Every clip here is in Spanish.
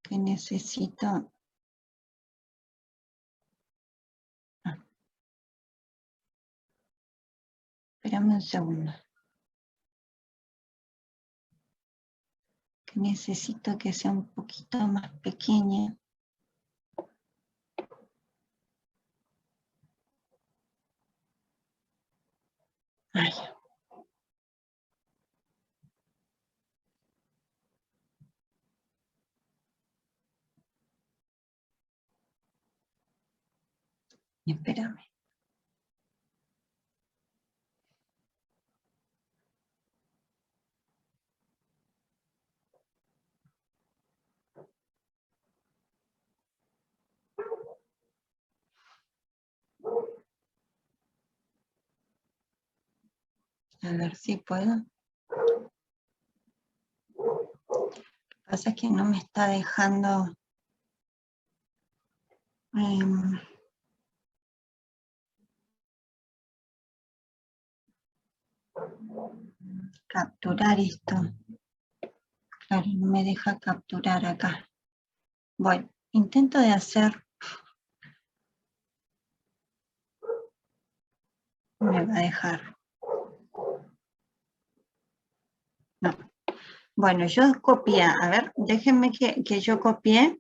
que necesito. Espérame un segundo. Que necesito que sea un poquito más pequeña. Ay. Espérame. A ver si puedo. Lo que pasa es que no me está dejando capturar esto. Claro, no me deja capturar acá. Bueno, intento de hacer. Me va a dejar. No. Bueno, yo copié. A ver, déjenme que yo copié.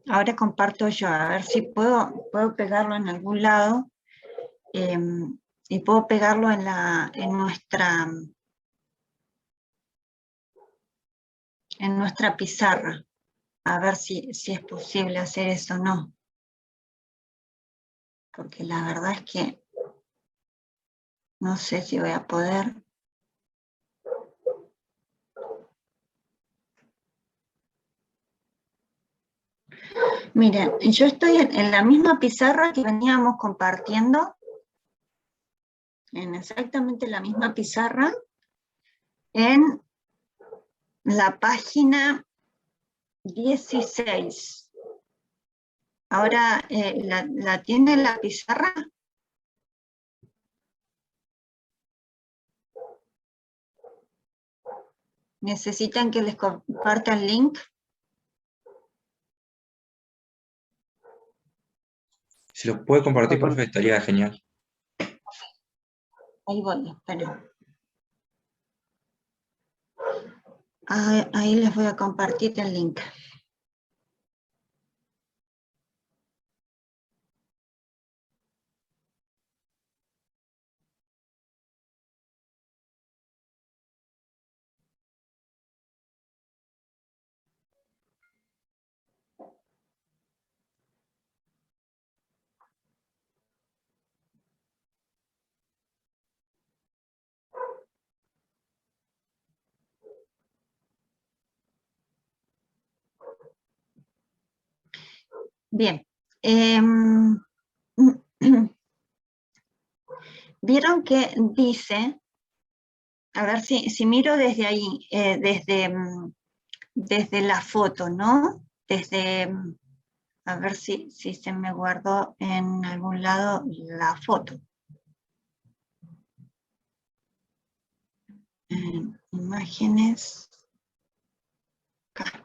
Ahora comparto yo. A ver si puedo pegarlo en algún lado. Y puedo pegarlo en nuestra pizarra. A ver si es posible hacer eso o no. Porque la verdad es que no sé si voy a poder. Miren, yo estoy en la misma pizarra que veníamos compartiendo. En exactamente la misma pizarra. En la página 16. Ahora, ¿la tiene la pizarra? ¿Necesitan que les comparta el link? Si lo puede compartir, profe, estaría genial. Ahí voy, esperen. Ahí les voy a compartir el link. Bien. Vieron que dice, a ver si miro desde ahí, desde la foto, ¿no? A ver si se me guardó en algún lado la foto. Imágenes. Acá.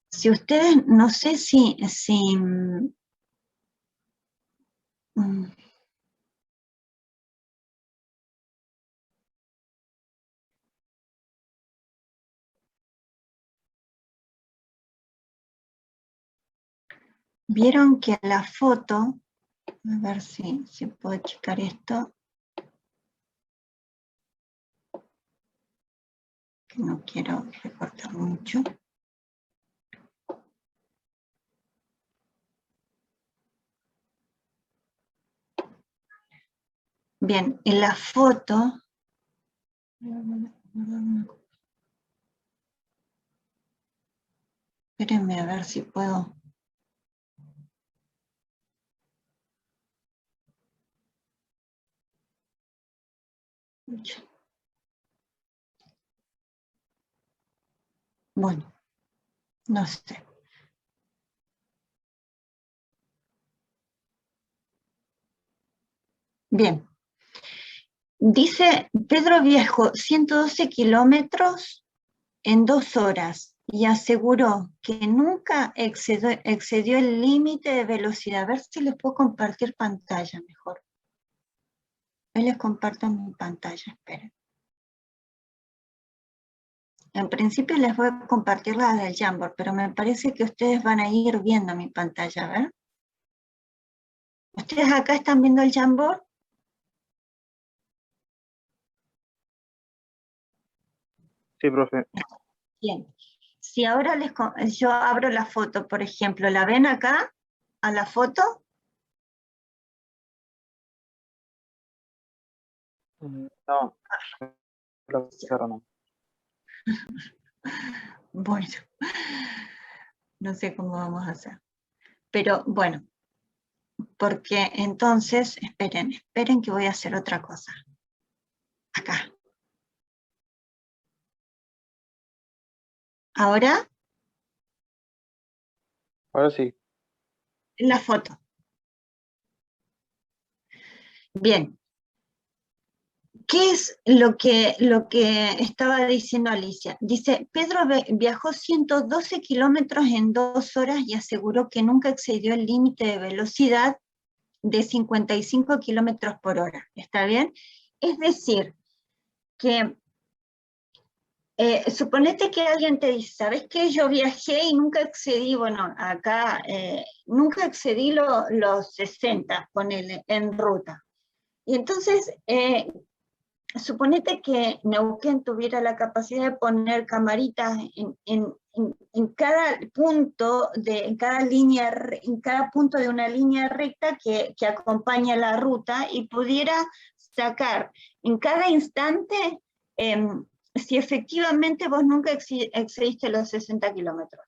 Si ustedes, no sé si vieron que la foto, a ver si puedo checar esto, que no quiero recortar mucho. Bien, en la foto, espérenme a ver si puedo. Bueno, no sé. Bien. Dice, Pedro viajó 112 kilómetros en 2 horas y aseguró que nunca excedió el límite de velocidad. A ver si les puedo compartir pantalla mejor. Ahí les comparto mi pantalla, esperen. En principio les voy a compartir la del Jamboard, pero me parece que ustedes van a ir viendo mi pantalla, a ver. ¿Ustedes acá están viendo el Jamboard? Sí, profe. Bien. Si ahora yo abro la foto, por ejemplo, ¿la ven acá? ¿A la foto? No, la cierro, no. Bueno, no sé cómo vamos a hacer. Pero bueno, porque entonces, esperen que voy a hacer otra cosa. Acá. Ahora, Ahora sí. la foto. Bien. ¿Qué es lo que estaba diciendo Alicia? Dice, Pedro viajó 112 kilómetros en 2 horas y aseguró que nunca excedió el límite de velocidad de 55 kilómetros por hora. ¿Está bien? Es decir, que suponete que alguien te dice, ¿sabes qué? Yo viajé y nunca excedí, bueno, acá, nunca excedí los 60, ponele, en ruta. Y entonces, suponete que Neuquén tuviera la capacidad de poner camaritas en cada punto, en cada punto de una línea recta que acompaña la ruta y pudiera sacar en cada instante si efectivamente vos nunca excediste los 60 kilómetros.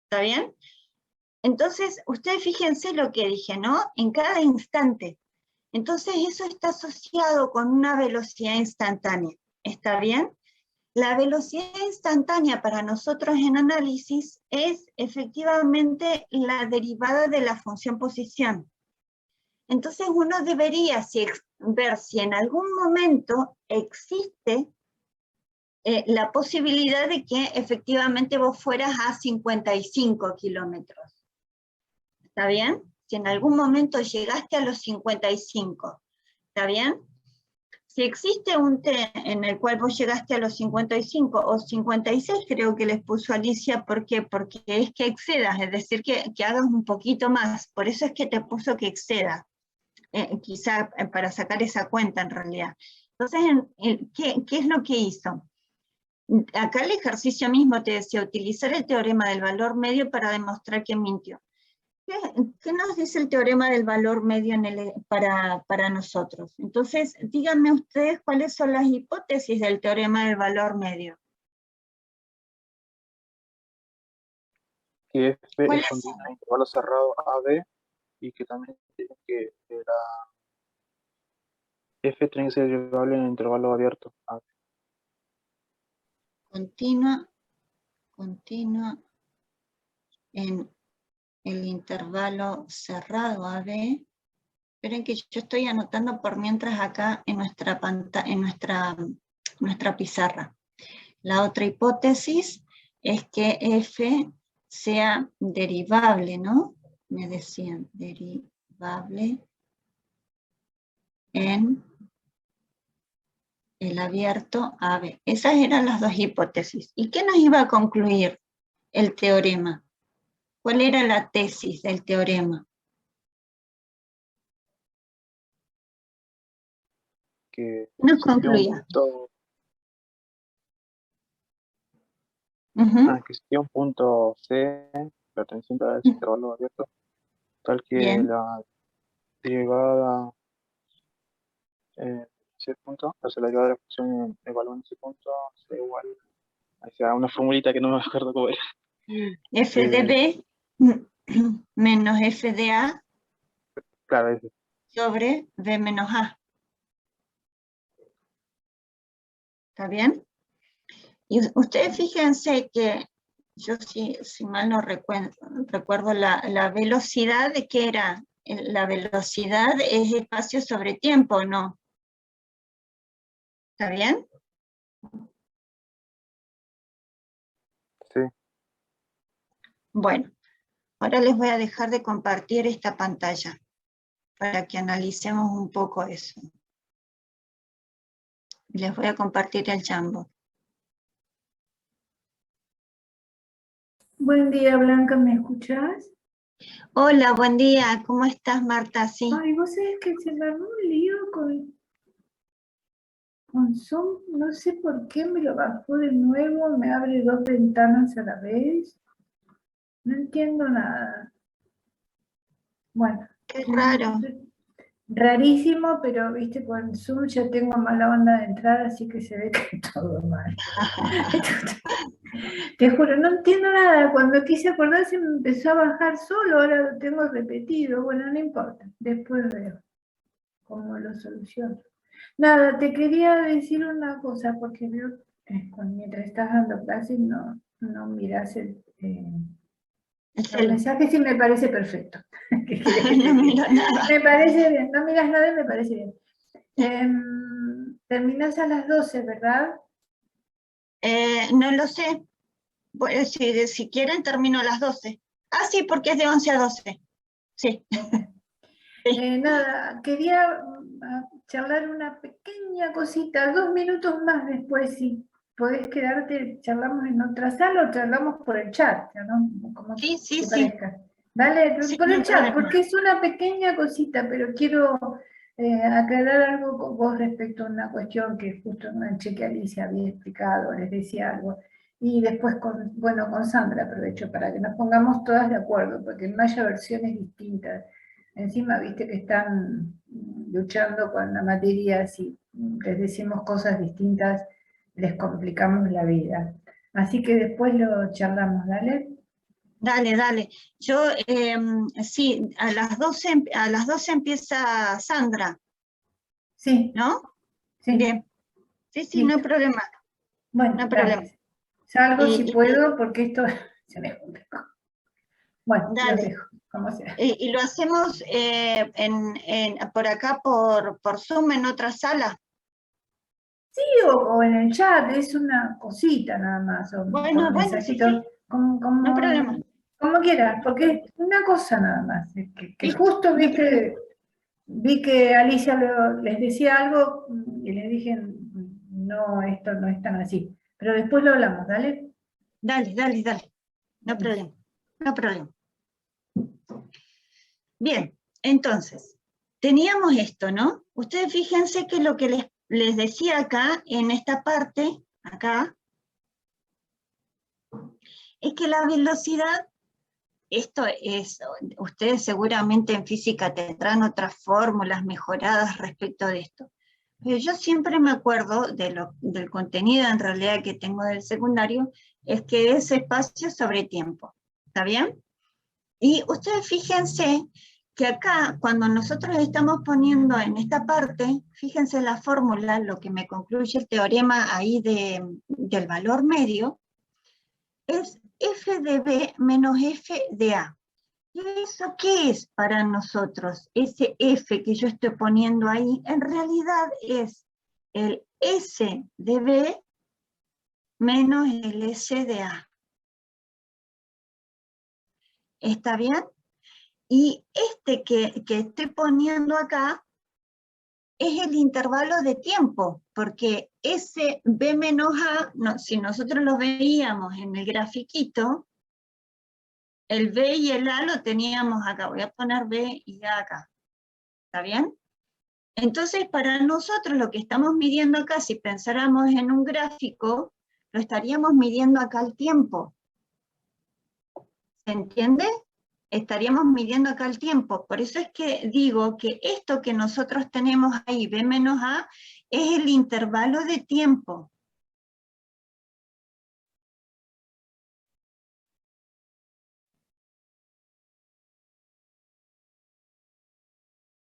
¿Está bien? Entonces, ustedes fíjense lo que dije, ¿no? En cada instante. Entonces eso está asociado con una velocidad instantánea, ¿está bien? La velocidad instantánea para nosotros en análisis es efectivamente la derivada de la función posición. Entonces uno debería ver si en algún momento existe la posibilidad de que efectivamente vos fueras a 55 kilómetros. ¿Está bien? Si en algún momento llegaste a los 55, ¿está bien? Si existe un T en el cual vos llegaste a los 55 o 56, creo que les puso Alicia, ¿por qué? Porque es que excedas, es decir, que hagas un poquito más, por eso es que te puso que excedas, quizá para sacar esa cuenta en realidad. Entonces, ¿qué es lo que hizo? Acá el ejercicio mismo te decía, utilizar el teorema del valor medio para demostrar que mintió. ¿Qué nos dice el teorema del valor medio para nosotros? Entonces, díganme ustedes cuáles son las hipótesis del teorema del valor medio. Que F es continua en intervalo cerrado AB y que también tiene que F tiene que ser derivable en el intervalo abierto AB. Continua en el intervalo cerrado AB. Esperen que yo estoy anotando por mientras acá en nuestra nuestra pizarra. La otra hipótesis es que F sea derivable, ¿no? Me decían, derivable en el abierto AB. Esas eran las dos hipótesis. ¿Y qué nos iba a concluir el teorema? ¿Cuál era la tesis del teorema? Que Nos concluía. Que sería un punto C perteneciente a ese intervalo abierto, tal que Bien. la derivada ese punto, o sea, la derivada de la función de valor en ese punto sea igual a una formulita que no me acuerdo cómo era. F de B menos F de A Claro, ese. sobre B menos A. ¿Está bien? Y ustedes fíjense que yo si mal no recuerdo la velocidad de qué era. La velocidad es espacio sobre tiempo, ¿no? ¿Está bien? Sí. Bueno, ahora les voy a dejar de compartir esta pantalla para que analicemos un poco eso. Les voy a compartir el Jamboard. Buen día, Blanca, ¿me escuchás? Hola, buen día. ¿Cómo estás, Marta? Sí. Ay, vos sabés que se me armó un lío con Zoom, no sé por qué me lo bajó de nuevo, me abre 2 ventanas a la vez. No entiendo nada. Bueno. Qué raro. Rarísimo, pero viste, con Zoom ya tengo mala onda de entrada, así que se ve que todo mal. Te juro, no entiendo nada. Cuando quise acordar se me empezó a bajar solo, ahora lo tengo repetido. Bueno, no importa, después veo cómo lo soluciono. Nada, te quería decir una cosa, porque veo mientras estás dando clases no miras los mensajes y me parece perfecto. ¿Qué quieres que te No miro diga? nada. Me parece bien, no miras nada y me parece bien. Terminás a las 12, ¿verdad? No lo sé. Bueno, si quieren termino a las 12. Ah, sí, porque es de 11 a 12. Sí. Nada, quería charlar una pequeña cosita, 2 minutos más después, si podés quedarte, charlamos en otra sala o charlamos por el chat, ¿no? Como Sí, te sí. parezca. Dale, Sí, por no el hay chat, problema. porque es una pequeña cosita, pero quiero aclarar algo con vos respecto a una cuestión que justo enganché que Alicia había explicado, les decía algo. Y después con Sandra aprovecho para que nos pongamos todas de acuerdo, porque no haya versiones distintas. Encima, viste que están luchando con la materia, si les decimos cosas distintas, les complicamos la vida. Así que después lo charlamos, ¿dale? Dale. Yo, sí, a las 12 empieza Sandra, Sí, ¿no? sí, Bien. Sí, no hay listo. problema. Bueno, No hay problema. dale. Salgo si Y, puedo, porque esto se me complicó. Bueno, los dale. dejo, como sea. Y lo hacemos por acá, por Zoom, en otra sala. Sí, o en el chat, es una cosita nada más, o Bueno, por mensajito, sí. No hay problema. como quieras, porque es una cosa nada más. Que Sí, justo, no hay problema. vi que Alicia les decía algo y les dije, no, esto no es tan así. Pero después lo hablamos, ¿dale? Dale. No hay problema. No hay problema. Bien, entonces, teníamos esto, ¿no? Ustedes fíjense que lo que les decía acá, en esta parte, acá, es que la velocidad, esto es, ustedes seguramente en física tendrán otras fórmulas mejoradas respecto de esto, pero yo siempre me acuerdo del contenido en realidad que tengo del secundario, es que es espacio sobre tiempo, ¿está bien? Y ustedes fíjense que acá, cuando nosotros estamos poniendo en esta parte, fíjense la fórmula, lo que me concluye el teorema ahí del valor medio, es f de b menos f de a. ¿Y eso qué es para nosotros? Ese f que yo estoy poniendo ahí, en realidad es el s de b menos el s de a. ¿Está bien? Y este que estoy poniendo acá es el intervalo de tiempo, porque ese B menos A, si nosotros lo veíamos en el grafiquito, el B y el A lo teníamos acá. Voy a poner B y A acá. ¿Está bien? Entonces, para nosotros lo que estamos midiendo acá, si pensáramos en un gráfico, lo estaríamos midiendo acá el tiempo. ¿Se entiende? Estaríamos midiendo acá el tiempo. Por eso es que digo que esto que nosotros tenemos ahí, B menos A, es el intervalo de tiempo.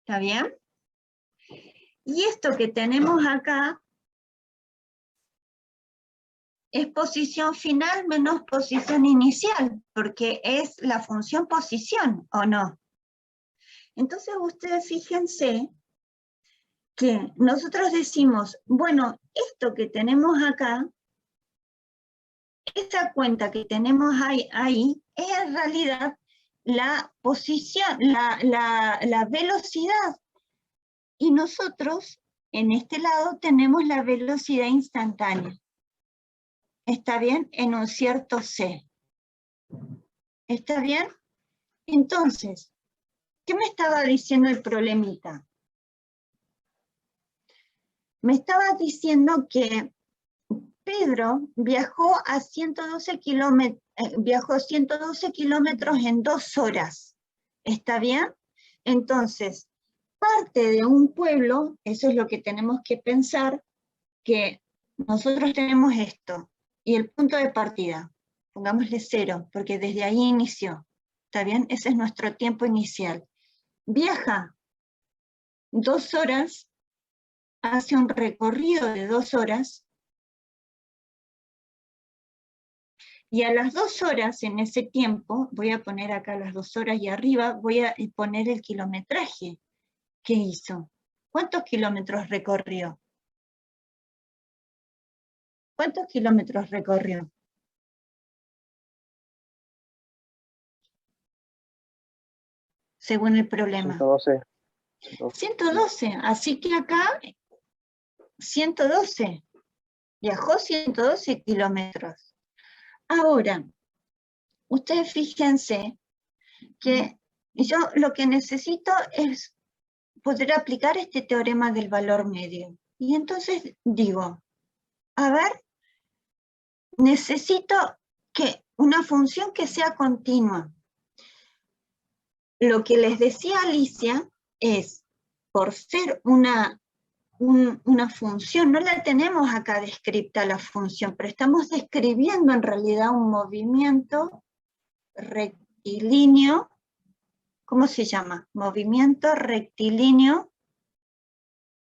¿Está bien? Y esto que tenemos acá es posición final menos posición inicial, porque es la función posición, ¿o no? Entonces ustedes fíjense que nosotros decimos, bueno, esto que tenemos acá, esa cuenta que tenemos ahí es en realidad la posición, la velocidad. Y nosotros, en este lado, tenemos la velocidad instantánea. ¿Está bien? En un cierto C. ¿Está bien? Entonces, ¿qué me estaba diciendo el problemita? Me estaba diciendo que Pedro viajó a 112 kilómetros en 2 horas. ¿Está bien? Entonces, parte de un pueblo, eso es lo que tenemos que pensar, que nosotros tenemos esto, y el punto de partida, pongámosle 0, porque desde ahí inició. ¿Está bien? Ese es nuestro tiempo inicial. Viaja 2 horas, hace un recorrido de 2 horas, y a las 2 horas en ese tiempo, voy a poner acá las 2 horas y arriba voy a poner el kilometraje que hizo. ¿Cuántos kilómetros recorrió? ¿Cuántos kilómetros recorrió? Según el problema. 112. 112, así que acá 112. Viajó 112 kilómetros. Ahora, ustedes fíjense que yo lo que necesito es poder aplicar este teorema del valor medio. Y entonces digo, a ver, necesito que una función que sea continua. Lo que les decía Alicia es, por ser una función, no la tenemos acá descrita la función, pero estamos describiendo en realidad un movimiento rectilíneo. ¿Cómo se llama? Movimiento rectilíneo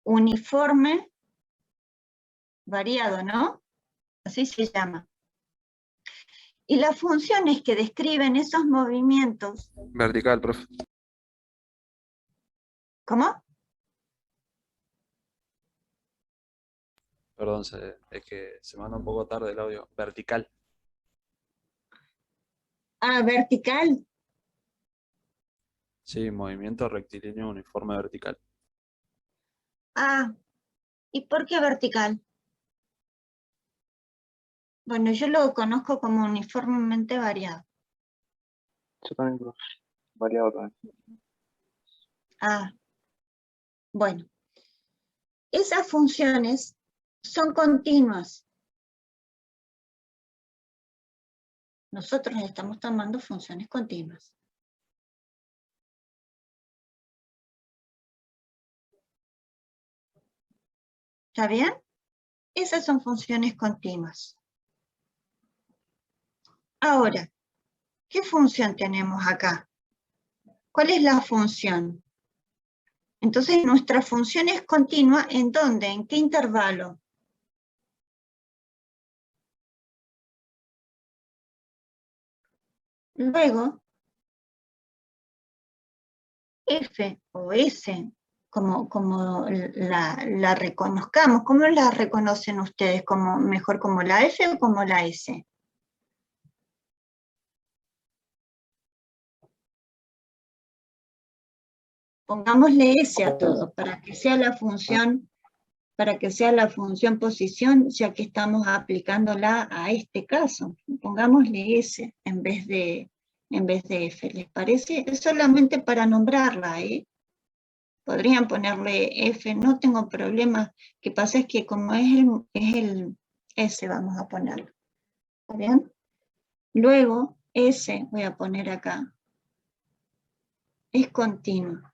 uniforme variado, ¿no? Así se llama. Y las funciones que describen esos movimientos... Vertical, profe. ¿Cómo? Perdón, es que se manda un poco tarde el audio. Vertical. Ah, vertical. Sí, movimiento rectilíneo uniforme vertical. Ah, ¿y por qué vertical? Bueno, yo lo conozco como uniformemente variado. Yo también, profe. Variado también. Ah, bueno. Esas funciones son continuas. Nosotros estamos tomando funciones continuas. ¿Está bien? Esas son funciones continuas. Ahora, ¿qué función tenemos acá? ¿Cuál es la función? Entonces, nuestra función es continua, ¿en dónde? ¿En qué intervalo? Luego, F o S, como la reconozcamos, ¿cómo la reconocen ustedes? ¿Mejor como la F o como la S? Pongámosle S a todo, para que sea la función posición, ya que estamos aplicándola a este caso. Pongámosle S en vez de F, ¿les parece? Es solamente para nombrarla, ¿eh? Podrían ponerle F, no tengo problema. Lo que pasa es que como es el S, vamos a ponerlo. ¿Está bien? Luego, S, voy a poner acá, es continuo.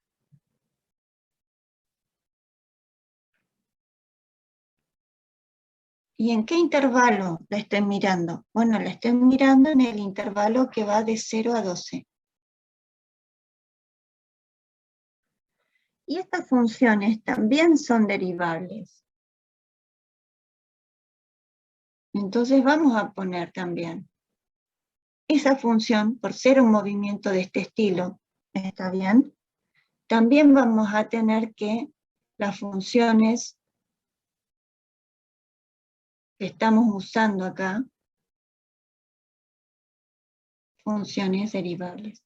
¿Y en qué intervalo la estoy mirando? Bueno, la estoy mirando en el intervalo que va de 0 a 12. Y estas funciones también son derivables. Entonces vamos a poner también esa función, por ser un movimiento de este estilo, ¿está bien? También vamos a tener que las funciones que estamos usando acá, funciones derivables.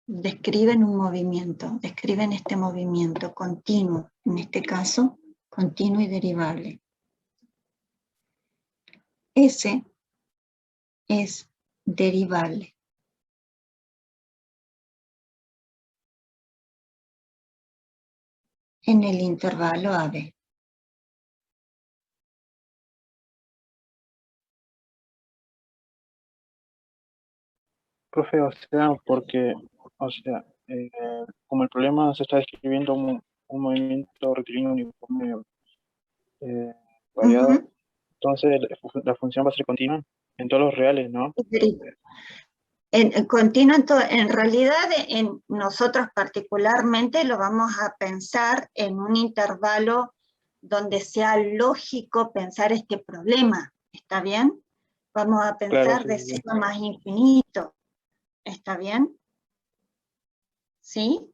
Describen un movimiento, describen este movimiento continuo, en este caso, continuo y derivable. Ese es derivable. En el intervalo AB. Profe, o sea, porque, o sea, como el problema se está describiendo un movimiento rectilíneo uniforme variado, Ujú. entonces la función va a ser continua en todos los reales, ¿no? En continuo, en realidad, nosotros particularmente lo vamos a pensar en un intervalo donde sea lógico pensar este problema, ¿está bien? Vamos a Claro, pensar sí, de sí, sí. 0 más infinito, ¿está bien? ¿Sí?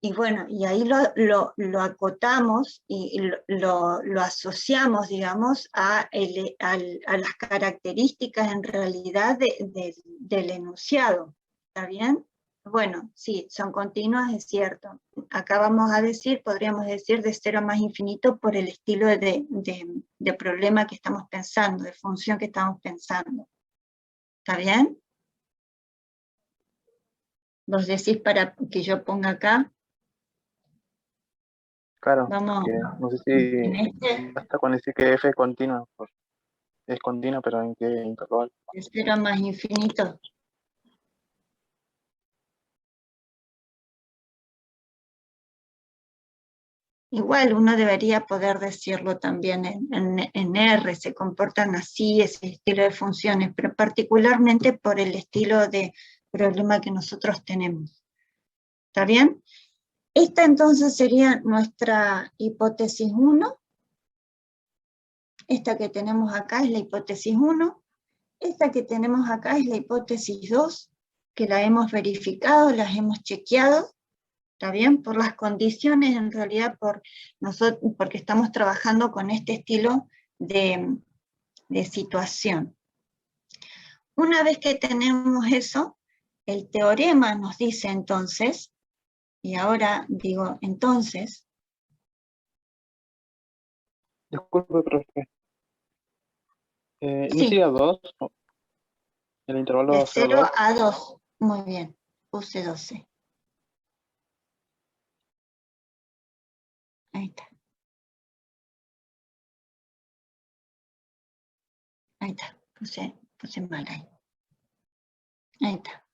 Y bueno, y ahí lo acotamos y lo asociamos, digamos, a las características en realidad del enunciado. ¿Está bien? Bueno, sí, son continuas, es cierto. Acá vamos a decir, podríamos decir de 0 más infinito por el estilo de problema que estamos pensando, de función que estamos pensando. ¿Está bien? ¿Vos decís para que yo ponga acá? Claro, Vamos, que no sé en si este, basta con decir que F es continua, es continua, pero ¿en qué intervalo? de 0 más infinito. Igual uno debería poder decirlo también en R, se comportan así, ese estilo de funciones, pero particularmente por el estilo de problema que nosotros tenemos. ¿Está bien? Esta entonces sería nuestra hipótesis 1. Esta que tenemos acá es la hipótesis 1. Esta que tenemos acá es la hipótesis 2, que la hemos verificado, las hemos chequeado. ¿Está bien? Por las condiciones, en realidad, porque estamos trabajando con este estilo de situación. Una vez que tenemos eso, el teorema nos dice entonces, y ahora digo entonces. Disculpe, profe. ¿No Sí, sería 2? El de intervalo 0 0,2. a 2. Muy bien, puse 12. Ahí está. Ahí está, puse mal ahí. Ahí está.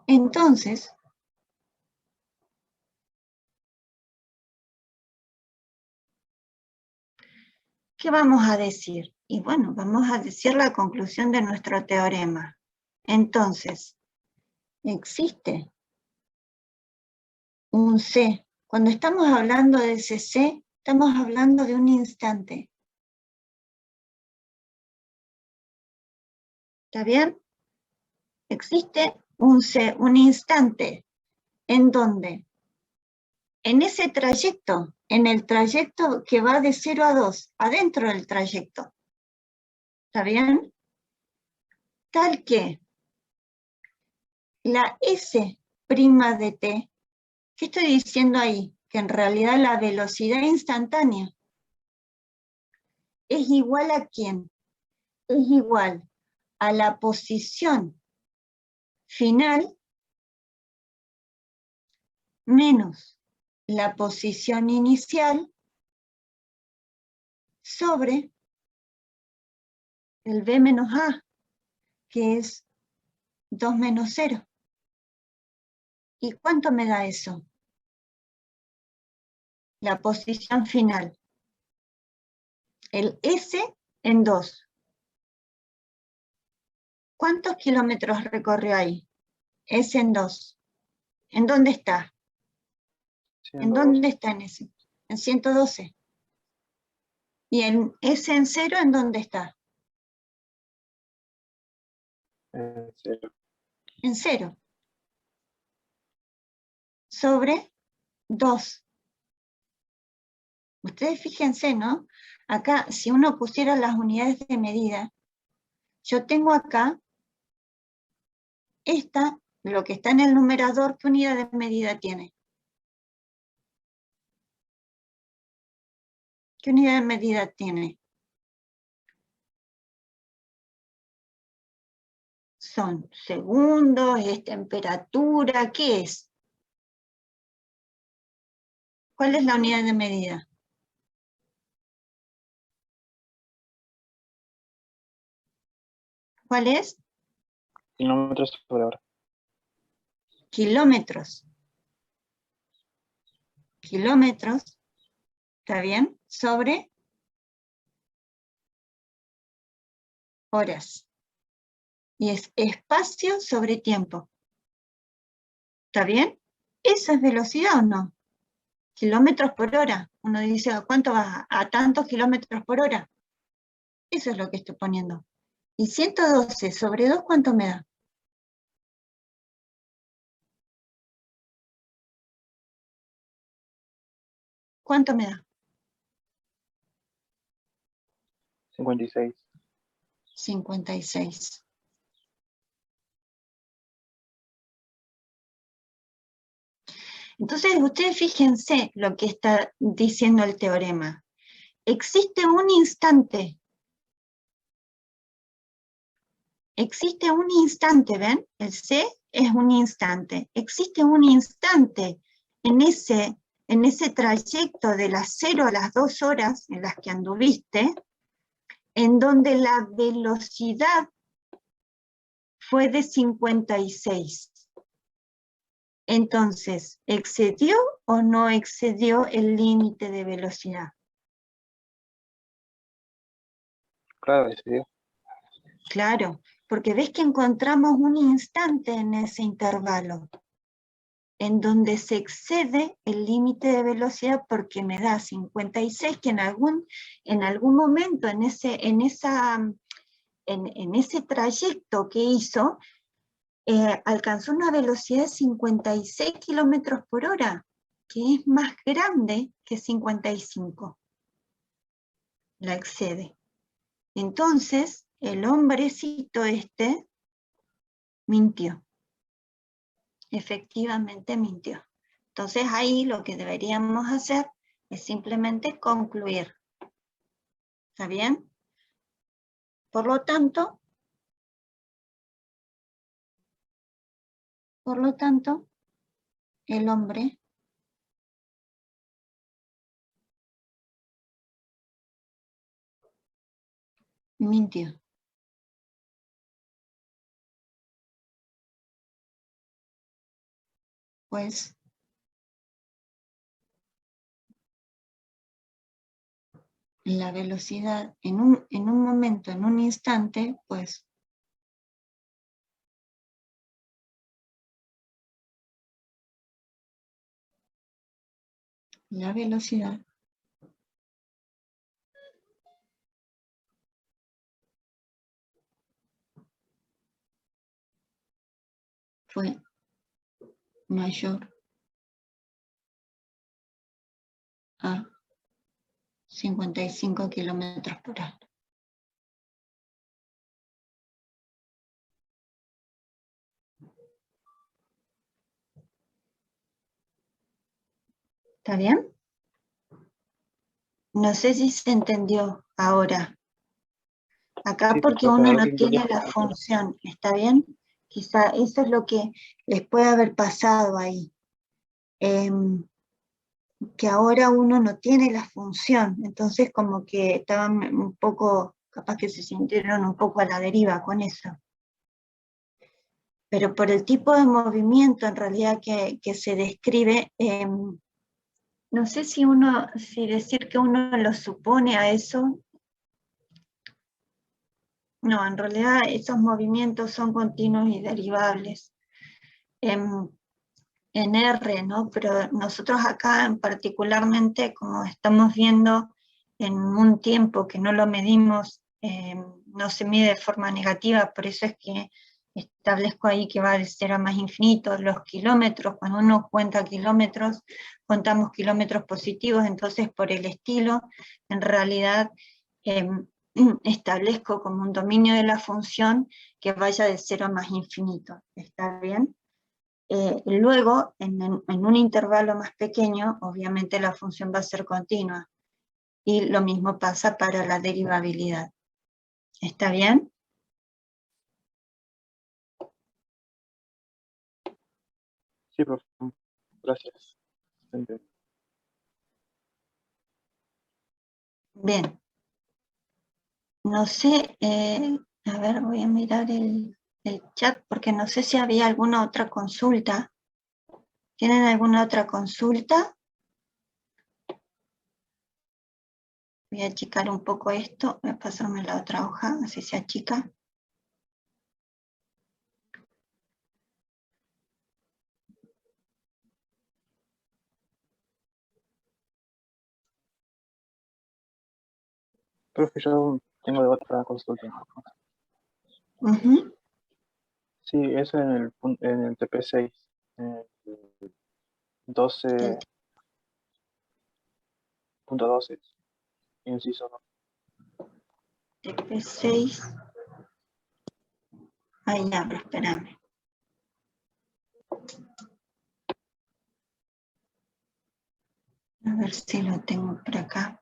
Entonces, ¿qué vamos a decir? Y bueno, vamos a decir la conclusión de nuestro teorema. Entonces, existe un C. Cuando estamos hablando de ese C, estamos hablando de un instante. ¿Está bien? Existe un C, un instante, en donde, en ese trayecto, en el trayecto que va de 0 a 2, adentro del trayecto. ¿Está bien? Tal que la S' de t, ¿qué estoy diciendo ahí? Que en realidad la velocidad instantánea es igual a ¿quién? Es igual a la posición final menos la posición inicial sobre el b menos a, que es 2 menos 0. ¿Y cuánto me da eso? La posición final. El S en 2. ¿Cuántos kilómetros recorrió ahí? S en 2. ¿En dónde está? ¿En 102. dónde está en ese? En 112. ¿Y en S en 0 en dónde está? 0. en 0. Sobre 2. Ustedes fíjense, ¿no? Acá, si uno pusiera las unidades de medida, yo tengo acá lo que está en el numerador, ¿qué unidad de medida tiene? ¿Qué unidad de medida tiene? Son segundos, es temperatura, ¿qué es? ¿Cuál es la unidad de medida? ¿Cuál es? Kilómetros por hora. Kilómetros. Kilómetros, ¿está bien? Sobre horas. Y es espacio sobre tiempo. ¿Está bien? ¿Eso es velocidad o no? Kilómetros por hora. Uno dice, ¿a cuánto vas? A tantos kilómetros por hora. Eso es lo que estoy poniendo. Y 112 sobre 2, ¿cuánto me da? ¿Cuánto me da? 56. 56. Entonces, ustedes fíjense lo que está diciendo el teorema. Existe un instante. Existe un instante, ¿ven? El C es un instante. Existe un instante en ese trayecto de las 0 a las 2 horas en las que anduviste, en donde la velocidad fue de 56. Entonces, ¿excedió o no excedió el límite de velocidad? Claro, decidió. Claro, porque ves que encontramos un instante en ese intervalo, en donde se excede el límite de velocidad porque me da 56, que en algún momento en ese trayecto que hizo, alcanzó una velocidad de 56 kilómetros por hora, que es más grande que 55. La excede. Entonces, el hombrecito este mintió. Efectivamente mintió. Entonces ahí lo que deberíamos hacer es simplemente concluir. ¿Está bien? Por lo tanto, el hombre mintió. Pues la velocidad en un momento, en un instante, pues la velocidad fue mayor a 55 kilómetros por hora. ¿Está bien? No sé si se entendió ahora. Acá Sí, porque profe, uno ahora no sí tiene entendí. la función, ¿está bien? Quizá eso es lo que les puede haber pasado ahí. Que ahora uno no tiene la función, entonces como que estaban un poco, capaz que se sintieron un poco a la deriva con eso. Pero por el tipo de movimiento en realidad que se describe, no sé si decir que uno lo supone a eso. No, en realidad esos movimientos son continuos y derivables en R, ¿no? Pero nosotros acá particularmente, como estamos viendo en un tiempo que no lo medimos, no se mide de forma negativa, por eso es que establezco ahí que va de 0 a más infinito. Los kilómetros, cuando uno cuenta kilómetros, contamos kilómetros positivos, entonces por el estilo, en realidad establezco como un dominio de la función que vaya de 0 a más infinito. ¿Está bien? Luego, en un intervalo más pequeño, obviamente la función va a ser continua. Y lo mismo pasa para la derivabilidad. ¿Está bien? Sí, profe. Gracias. Entiendo. Bien. No sé, a ver, voy a mirar el chat porque no sé si había alguna otra consulta. ¿Tienen alguna otra consulta? Voy a achicar un poco esto, voy a pasarme la otra hoja, así se achica. Profe, yo tengo otra consulta. Ujú. Sí, es en el TP6. eh, El 12.12. Inciso 2. TP6. Ahí abro, espérame. A ver si lo tengo por acá.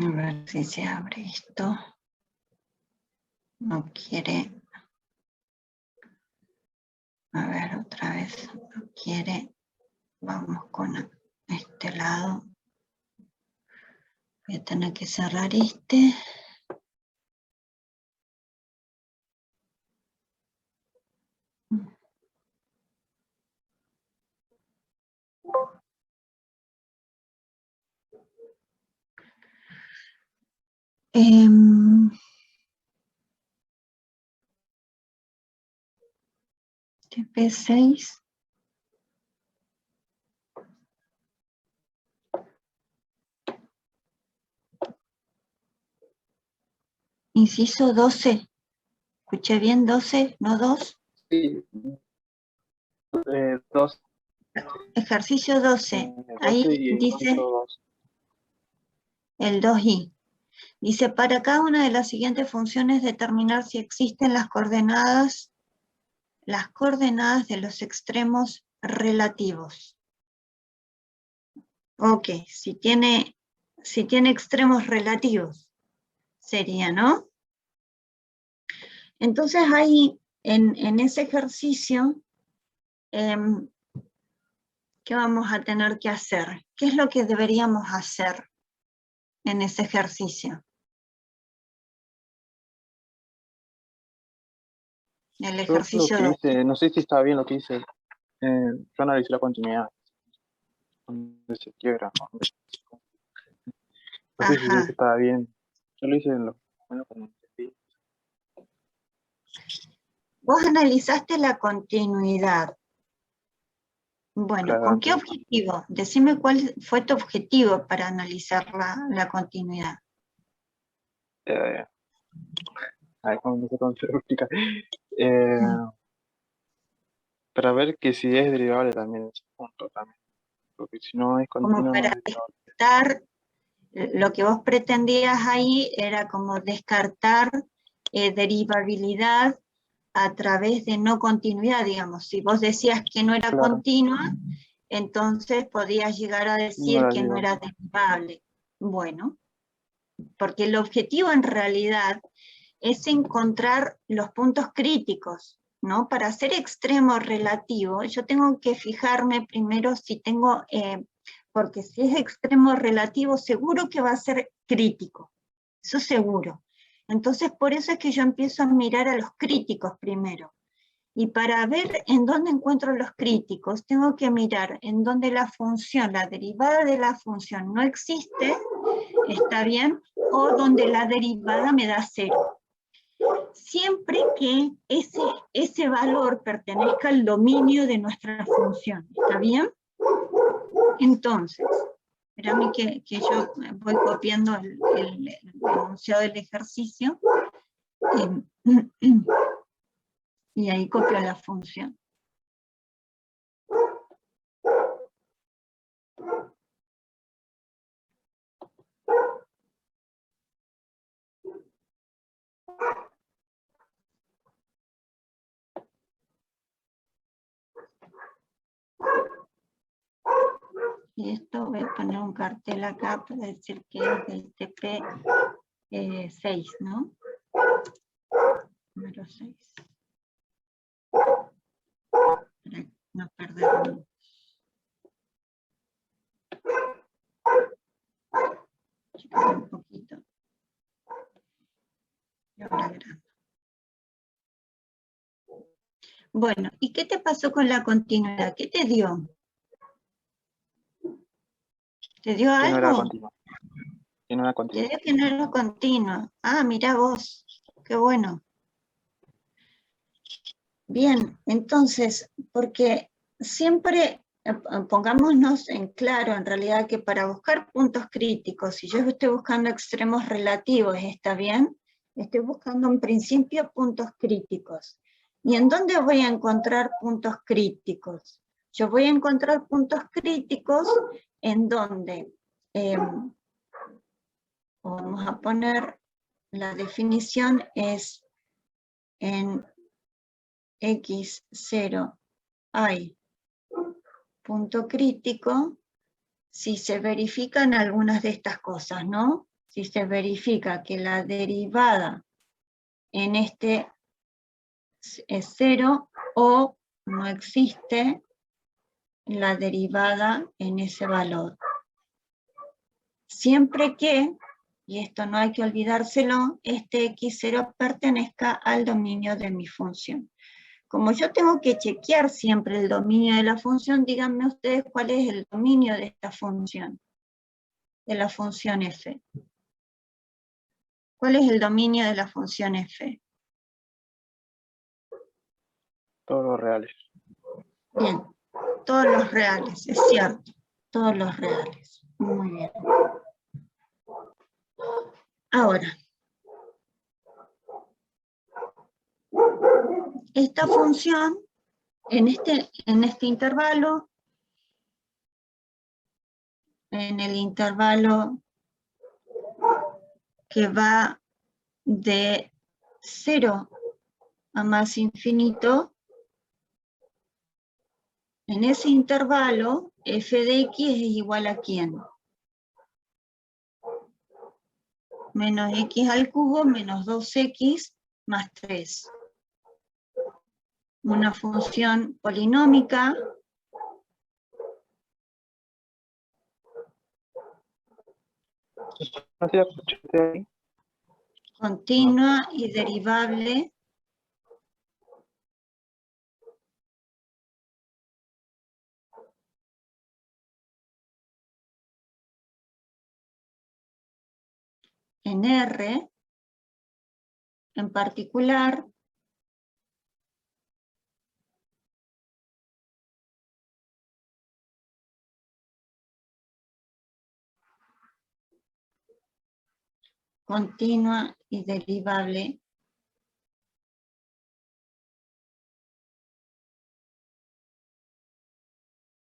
A ver si se abre esto. No quiere. A ver, otra vez. No quiere. Vamos con este lado. Voy a tener que cerrar este. TP6. Inciso 12. ¿Escuché bien? 12, no 2. Sí, 2. Ejercicio 12. 12 Ahí y inciso dice 2. el 2i. Dice, para cada una de las siguientes funciones determinar si existen las coordenadas de los extremos relativos. Ok, si tiene extremos relativos, sería, ¿no? Entonces ahí, en ese ejercicio, ¿qué vamos a tener que hacer? ¿Qué es lo que deberíamos hacer en ese ejercicio? El Yo lo ejercicio que 2. hice, no sé si está bien lo que hice. Yo analicé la continuidad. Donde se quiebra. No sé si Ajá. estaba bien. Yo lo hice en lo bueno como entendí. Vos analizaste la continuidad. Bueno, Claro, ¿con qué objetivo? Decime cuál fue tu objetivo para analizar la continuidad. a ver, no sé cómo se lo explica. Para ver que si es derivable también ese punto también. Porque si no es Como continuo, no para es derivable. descartar, lo que vos pretendías ahí era como descartar derivabilidad a través de no continuidad, digamos. Si vos decías que no era Claro, continua, entonces podías llegar a no decir era que no derivable. era derivable. Bueno, porque el objetivo en realidad es encontrar los puntos críticos, ¿no? Para hacer extremo relativo, yo tengo que fijarme primero si tengo, porque si es extremo relativo, seguro que va a ser crítico, eso seguro. Entonces, por eso es que yo empiezo a mirar a los críticos primero. Y para ver en dónde encuentro los críticos, tengo que mirar en dónde la función, la derivada de la función no existe, ¿está bien? O donde la derivada me da 0. Siempre que ese valor pertenezca al dominio de nuestra función, ¿está bien? Entonces, espérame que yo voy copiando el enunciado del ejercicio, y ahí copio la función. Y esto voy a poner un cartel acá para decir que es del TP 6, ¿no? Número 6. Para no perderlo. Un poquito. Y ahora grande. Bueno, ¿y qué te pasó con la continuidad? ¿Qué te dio? ¿Te dio Que no era algo? continua. Que no era Te continua. dio que no era continua. Ah, mirá vos, qué bueno. Bien, entonces, porque siempre pongámonos en claro, en realidad, que para buscar puntos críticos, si yo estoy buscando extremos relativos, ¿está bien? Estoy buscando en principio puntos críticos. ¿Y en dónde voy a encontrar puntos críticos? Yo voy a encontrar puntos críticos en donde, vamos a poner, la definición es en x0 hay punto crítico si se verifican algunas de estas cosas, ¿no? Si se verifica que la derivada en este es 0 o no existe la derivada en ese valor. Siempre que, y esto no hay que olvidárselo, este x0 pertenezca al dominio de mi función. Como yo tengo que chequear siempre el dominio de la función, díganme ustedes cuál es el dominio de esta función, de la función f. ¿Cuál es el dominio de la función f? Todos los reales. Bien, todos los reales, es cierto, todos los reales. Muy bien. Ahora, esta función, en este intervalo, en el intervalo que va de 0 a más infinito, en ese intervalo, f de x es igual a ¿quién? Menos x al cubo menos 2x más 3. Una función polinómica ¿No se la escuchaste ahí? continua y derivable en R, en particular, continua y derivable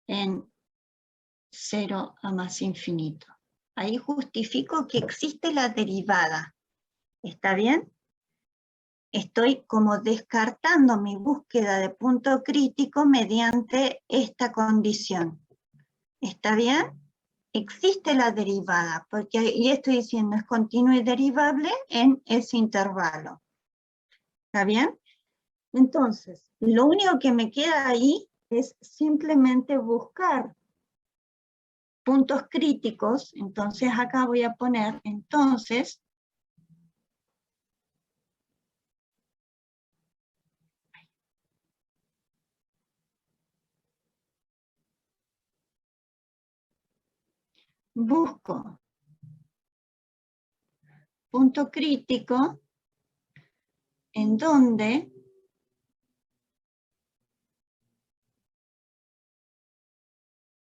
en 0 a más infinito. Ahí justifico que existe la derivada. ¿Está bien? Estoy como descartando mi búsqueda de punto crítico mediante esta condición. ¿Está bien? Existe la derivada, porque ahí estoy diciendo es continua y derivable en ese intervalo. ¿Está bien? Entonces, lo único que me queda ahí es simplemente buscar puntos críticos. Entonces acá voy a poner, entonces, busco punto crítico en donde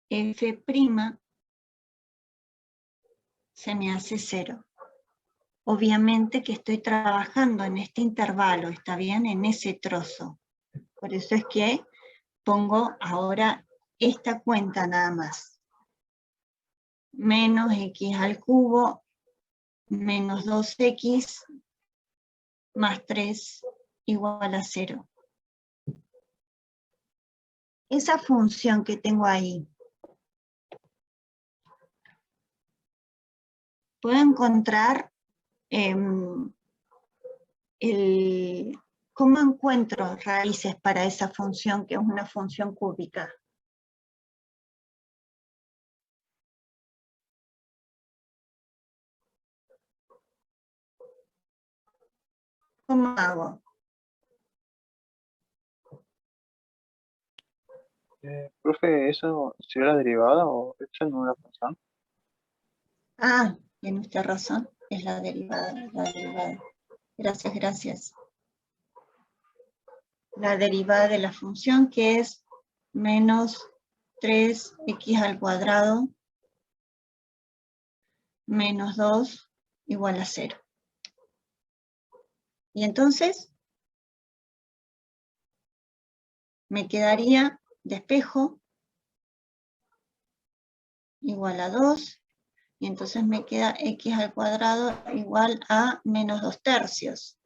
f' se me hace 0. Obviamente que estoy trabajando en este intervalo, ¿está bien? En ese trozo. Por eso es que pongo ahora esta cuenta nada más. Menos x al cubo, menos 2x, más 3 igual a 0. Esa función que tengo ahí, puedo encontrar ¿cómo encuentro raíces para esa función que es una función cúbica? ¿Cómo hago? Profe, ¿eso sería la derivada o esa no es la función? Ah, tiene usted razón, es la derivada, la derivada. Gracias, gracias. La derivada de la función que es menos 3x al cuadrado menos 2 igual a 0. Y entonces me quedaría despejo igual a 2, y entonces me queda x al cuadrado igual a menos 2 tercios.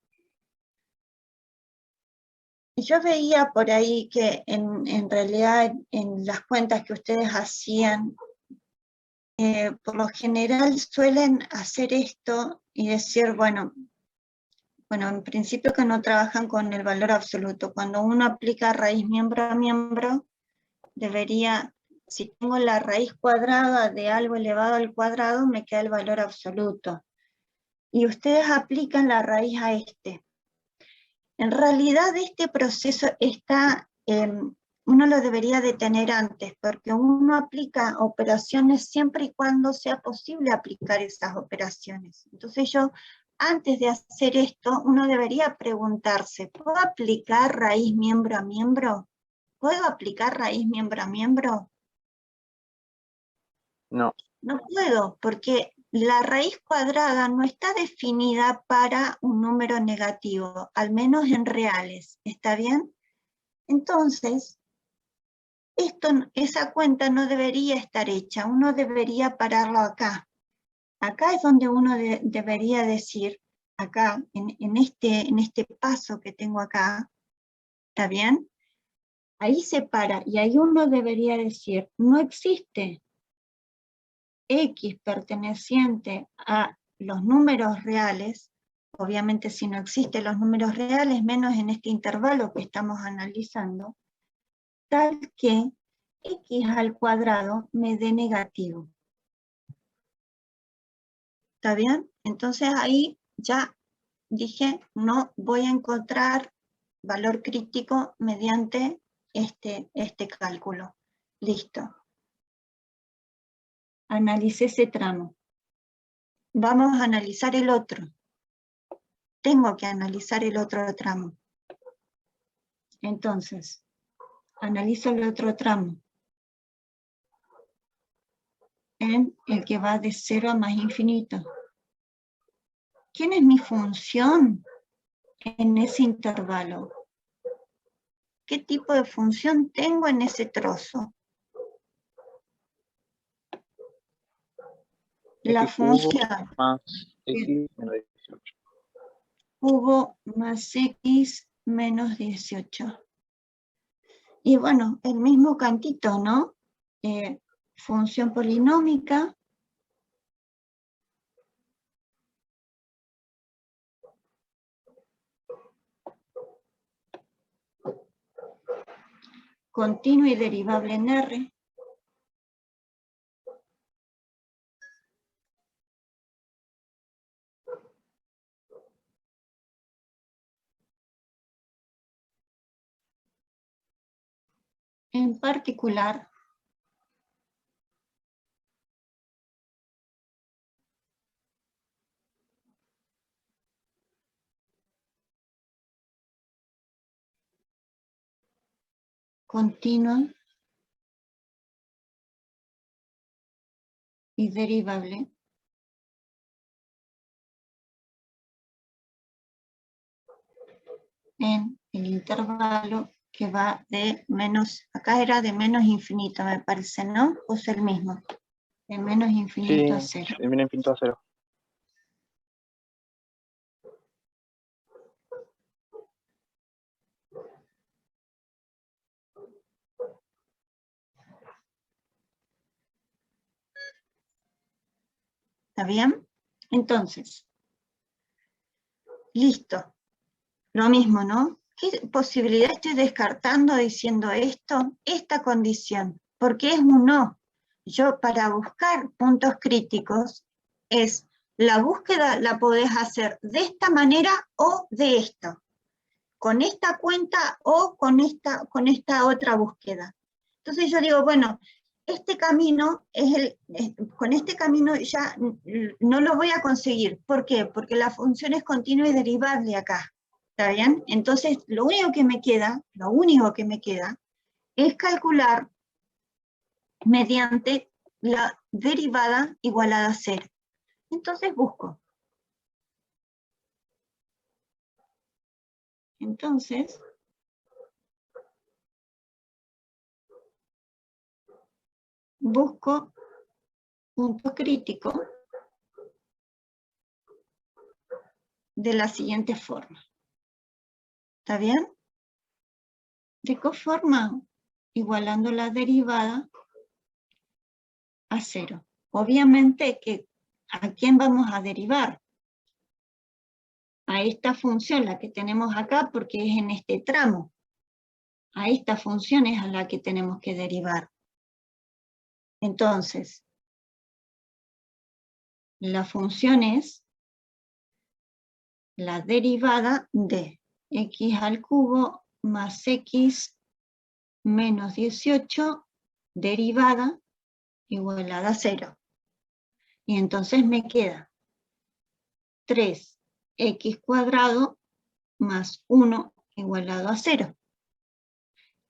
Y yo veía por ahí que en realidad en las cuentas que ustedes hacían, por lo general suelen hacer esto y decir, bueno, en principio que no trabajan con el valor absoluto. Cuando uno aplica raíz miembro a miembro, debería, si tengo la raíz cuadrada de algo elevado al cuadrado, me queda el valor absoluto. Y ustedes aplican la raíz a este. En realidad este proceso está, uno lo debería de tener antes, porque uno aplica operaciones siempre y cuando sea posible aplicar esas operaciones. Entonces yo, antes de hacer esto, uno debería preguntarse, ¿puedo aplicar raíz miembro a miembro? ¿Puedo aplicar raíz miembro a miembro? No. No puedo, porque la raíz cuadrada no está definida para un número negativo, al menos en reales, ¿está bien? Entonces, esa cuenta no debería estar hecha, uno debería pararlo acá. Acá es donde uno debería decir, acá, en este paso que tengo acá, ¿está bien? Ahí se para, y ahí uno debería decir, no existe x perteneciente a los números reales, obviamente si no existen los números reales, menos en este intervalo que estamos analizando, tal que x al cuadrado me dé negativo. ¿Está bien? Entonces ahí ya dije, no voy a encontrar valor crítico mediante este cálculo. Listo. Analicé ese tramo. Vamos a analizar el otro. Tengo que analizar el otro tramo. Entonces, analizo el otro tramo. En el que va de 0 a más infinito. ¿Quién es mi función en ese intervalo? ¿Qué tipo de función tengo en ese trozo? La X cubo función más X menos 18. cubo más x menos 18. Y bueno, el mismo cantito, ¿no? Función polinómica continua y derivable en R. En particular, continua y derivable en el intervalo que va de menos, acá era de menos infinito, me parece, ¿no? ¿O es el mismo? De menos infinito a Sí, cero. de menos infinito a cero. ¿Está bien? Entonces, listo. Lo mismo, ¿no? ¿Qué posibilidad estoy descartando diciendo esto? Esta condición, porque es un no. Yo para buscar puntos críticos es la búsqueda la podés hacer de esta manera o de esto, con esta cuenta o con esta otra búsqueda. Entonces yo digo, bueno, este camino con este camino ya no lo voy a conseguir. ¿Por qué? Porque la función es continua y derivable acá. ¿Está bien? Entonces lo único que me queda es calcular mediante la derivada igualada a cero. Entonces busco. Entonces, busco punto crítico de la siguiente forma. ¿Está bien? ¿De qué forma? Igualando la derivada a cero. Obviamente que ¿a quién vamos a derivar? A esta función, la que tenemos acá, porque es en este tramo. A esta función es a la que tenemos que derivar. Entonces, la función es la derivada de x al cubo más x menos 18 derivada igualada a 0. Y entonces me queda 3x cuadrado más 1 igualado a 0.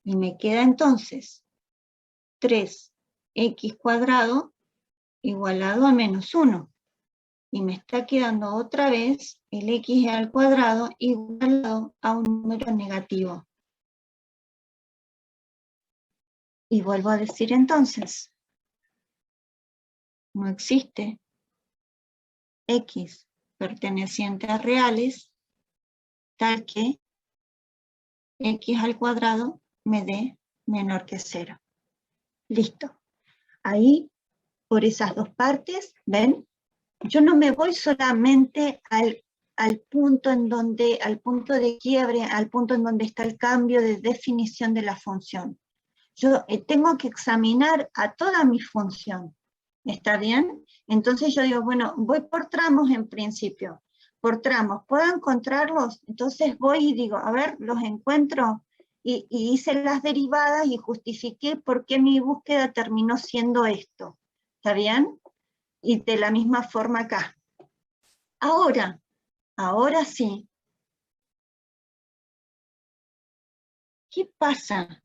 Y me queda entonces 3x cuadrado igualado a menos 1. Y me está quedando otra vez el x al cuadrado igualado a un número negativo. Y vuelvo a decir entonces, no existe x perteneciente a reales tal que x al cuadrado me dé menor que 0. Listo. Ahí, por esas dos partes, ¿ven? Yo no me voy solamente al punto de quiebre, al punto en donde está el cambio de definición de la función. Yo tengo que examinar a toda mi función. ¿Está bien? Entonces yo digo, bueno, voy por tramos en principio. Por tramos, ¿puedo encontrarlos? Entonces voy y digo, a ver, los encuentro. Y hice las derivadas y justifiqué por qué mi búsqueda terminó siendo esto. ¿Está bien? Y de la misma forma acá. Ahora sí. ¿Qué pasa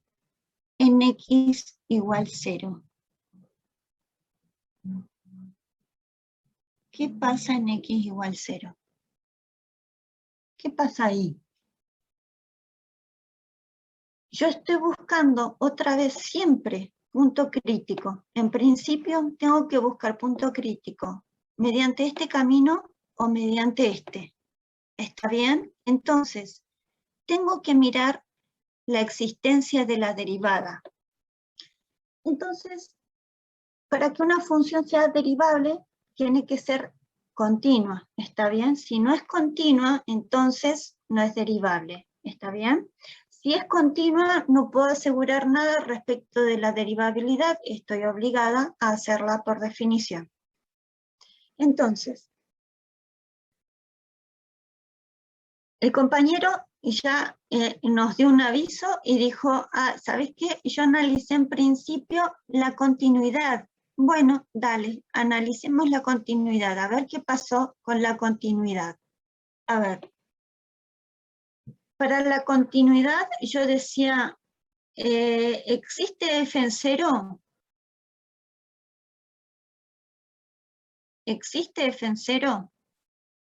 en x igual 0? ¿Qué pasa en x igual 0? ¿Qué pasa ahí? Yo estoy buscando otra vez siempre punto crítico. En principio tengo que buscar punto crítico mediante este camino o mediante este. ¿Está bien? Entonces, tengo que mirar la existencia de la derivada. Entonces, para que una función sea derivable, tiene que ser continua. ¿Está bien? Si no es continua, entonces no es derivable. ¿Está bien? Si es continua, no puedo asegurar nada respecto de la derivabilidad, estoy obligada a hacerla por definición. Entonces, el compañero ya nos dio un aviso y dijo, ¿sabes qué? Yo analicé en principio la continuidad. Bueno, dale, analicemos la continuidad, a ver qué pasó con la continuidad. A ver. Para la continuidad yo decía, ¿existe f en 0? ¿Existe f en 0?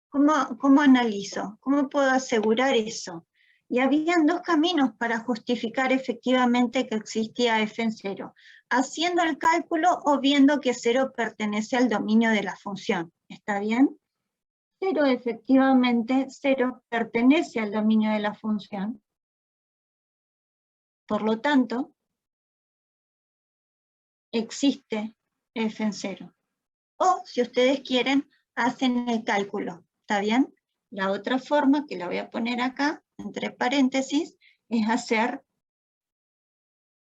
¿Cómo analizo? ¿Cómo puedo asegurar eso? Y habían dos caminos para justificar efectivamente que existía f en 0. Haciendo el cálculo o viendo que 0 pertenece al dominio de la función. ¿Está bien? 0 efectivamente, 0 pertenece al dominio de la función. Por lo tanto, existe f en 0. O, si ustedes quieren, hacen el cálculo. ¿Está bien? La otra forma, que la voy a poner acá, entre paréntesis, es hacer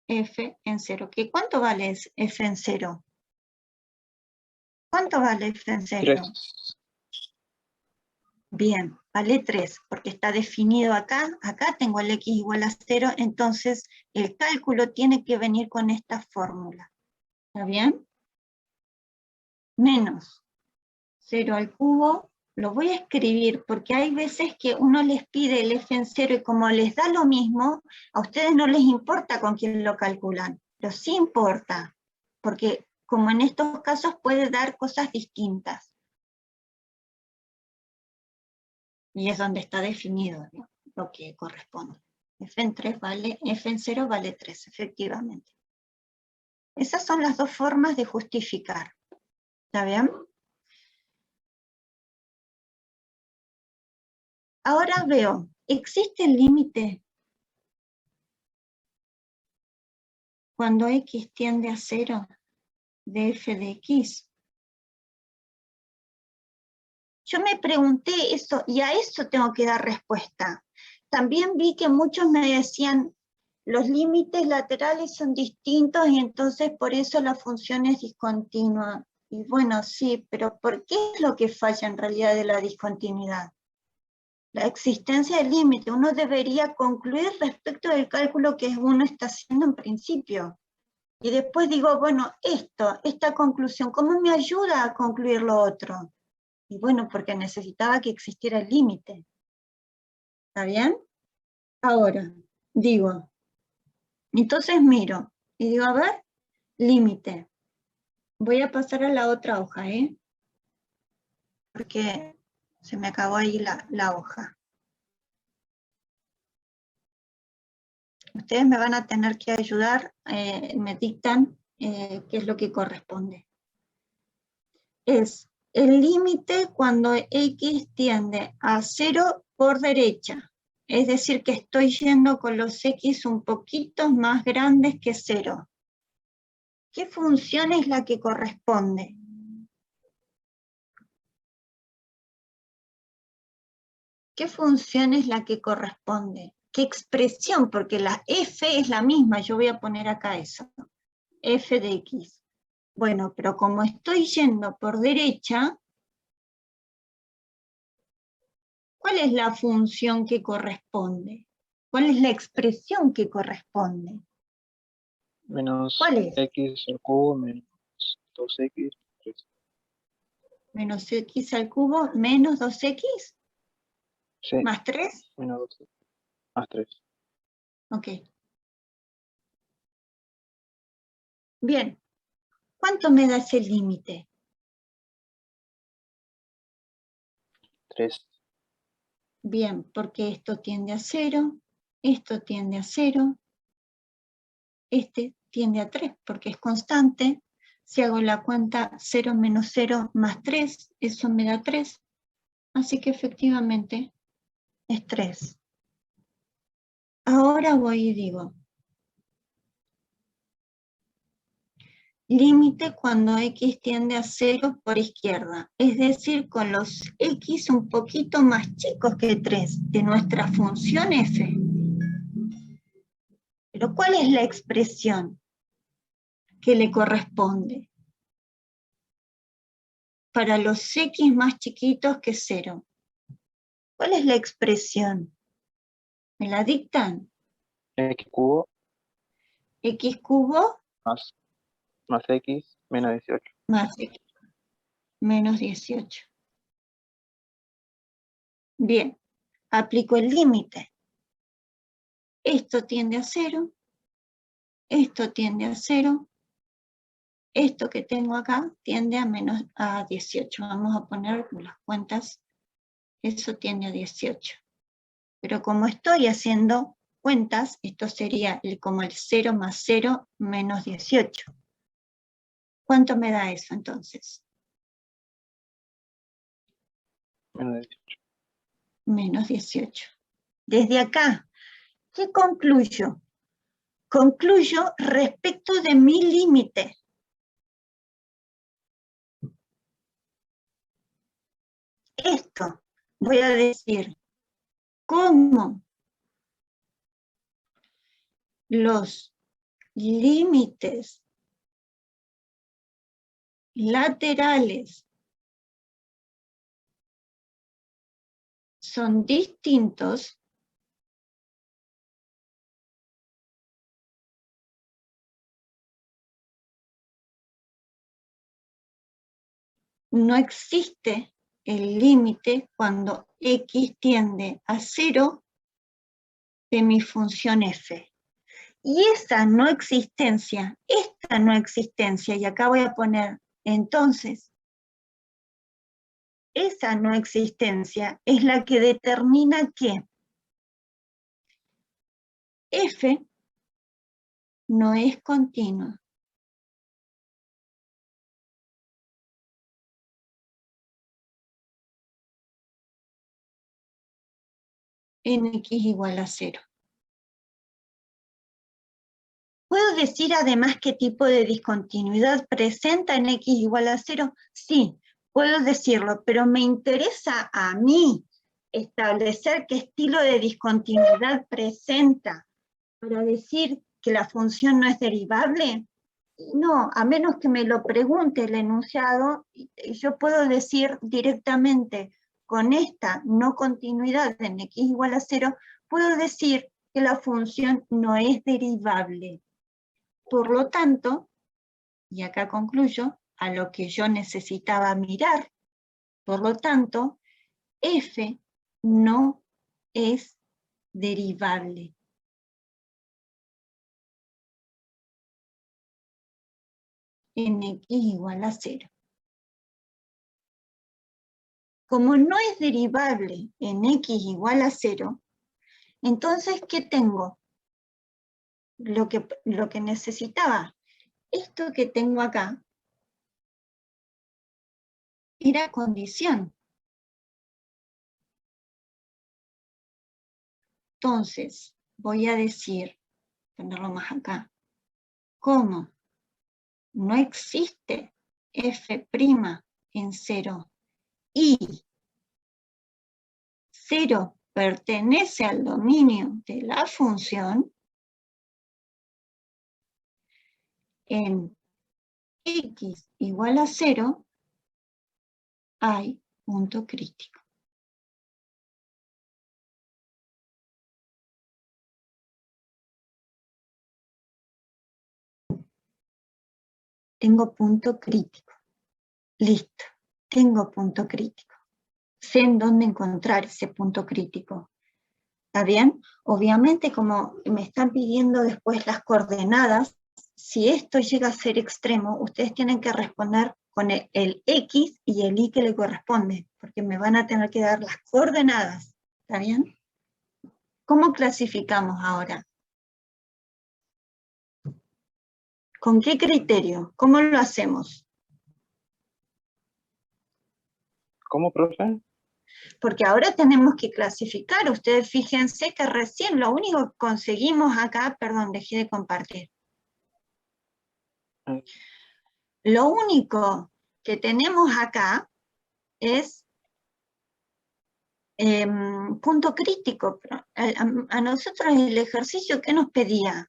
f en 0. ¿Qué? ¿Cuánto vale f en 0? ¿Cuánto vale f en 0? 3. Bien, vale 3, porque está definido acá. Acá tengo el x igual a 0, entonces el cálculo tiene que venir con esta fórmula. ¿Está bien? Menos 0 al cubo, lo voy a escribir porque hay veces que uno les pide el f en 0 y como les da lo mismo, a ustedes no les importa con quién lo calculan, pero sí importa, porque como en estos casos puede dar cosas distintas. Y es donde está definido, ¿no?, lo que corresponde. F en 3 vale, f en 0 vale 3, efectivamente. Esas son las dos formas de justificar. ¿Está bien? Ahora veo, ¿existe el límite cuando x tiende a 0 de f de x? Yo me pregunté eso y a eso tengo que dar respuesta. También vi que muchos me decían, los límites laterales son distintos y entonces por eso la función es discontinua. Y bueno, sí, pero ¿por qué es lo que falla en realidad de la discontinuidad? La existencia del límite. Uno debería concluir respecto del cálculo que uno está haciendo en principio. Y después digo, bueno, esta conclusión, ¿cómo me ayuda a concluir lo otro? Y bueno, porque necesitaba que existiera el límite. ¿Está bien? Ahora, digo, entonces miro, y digo, a ver, límite. Voy a pasar a la otra hoja, porque se me acabó ahí la hoja. Ustedes me van a tener que ayudar, me dictan qué es lo que corresponde. Es el límite cuando x tiende a 0 por derecha. Es decir, que estoy yendo con los x un poquito más grandes que 0. ¿Qué función es la que corresponde? ¿Qué función es la que corresponde? ¿Qué expresión? Porque la f es la misma, yo voy a poner acá eso. F de x. Bueno, pero como estoy yendo por derecha, ¿cuál es la función que corresponde? ¿Cuál es la expresión que corresponde? Menos ¿Cuál es? x al cubo menos 2x. 3. Menos x al cubo menos 2x Sí, más 3. menos 2x más 3. Ok. Bien. ¿Cuánto me da ese límite? 3. Bien, porque esto tiende a 0, esto tiende a 0, este tiende a 3, porque es constante. Si hago la cuenta 0 menos 0 más 3, eso me da 3. Así que efectivamente es 3. Ahora voy y digo, límite cuando x tiende a 0 por izquierda, es decir, con los x un poquito más chicos que 3 de nuestra función f. Pero ¿cuál es la expresión que le corresponde para los x más chiquitos que 0? ¿Cuál es la expresión? ¿Me la dictan? X cubo X cubo más x menos 18. más x menos 18. Bien, aplico el límite. Esto tiende a 0, esto tiende a 0, esto que tengo acá tiende a 18. Vamos a poner las cuentas, eso tiende a 18. Pero como estoy haciendo cuentas, esto sería como el 0 más 0 menos 18. ¿Cuánto me da eso entonces? Menos 18. Desde acá, ¿qué concluyo? Concluyo respecto de mi límite. Esto voy a decir, ¿cómo los límites laterales son distintos no existe el límite cuando x tiende a 0 de mi función f. Y esta no existencia, y acá voy a poner entonces, esa no existencia es la que determina que f no es continua. En x igual a 0. ¿Puedo decir además qué tipo de discontinuidad presenta en x igual a 0? Sí, puedo decirlo, pero me interesa a mí establecer qué estilo de discontinuidad presenta para decir que la función no es derivable. No, a menos que me lo pregunte el enunciado, yo puedo decir directamente con esta no continuidad en x igual a 0, puedo decir que la función no es derivable. Por lo tanto, y acá concluyo, a lo que yo necesitaba mirar, por lo tanto, f no es derivable. En x igual a 0. Como no es derivable en x igual a 0, entonces, ¿qué tengo? Lo que necesitaba. Esto que tengo acá era condición. Entonces, voy a decir, ponerlo más acá, ¿cómo? No existe f' en 0 y 0 pertenece al dominio de la función, en x igual a 0 hay punto crítico. Tengo punto crítico. Listo, tengo punto crítico. Sé en dónde encontrar ese punto crítico. ¿Está bien? Obviamente, como me están pidiendo después las coordenadas, si esto llega a ser extremo, ustedes tienen que responder con el x y el y que le corresponde, porque me van a tener que dar las coordenadas. ¿Está bien? ¿Cómo clasificamos ahora? ¿Con qué criterio? ¿Cómo lo hacemos? ¿Cómo, profe? Porque ahora tenemos que clasificar. Ustedes fíjense que recién lo único que conseguimos acá, perdón, dejé de compartir. Lo único que tenemos acá es punto crítico. A nosotros el ejercicio, ¿qué nos pedía?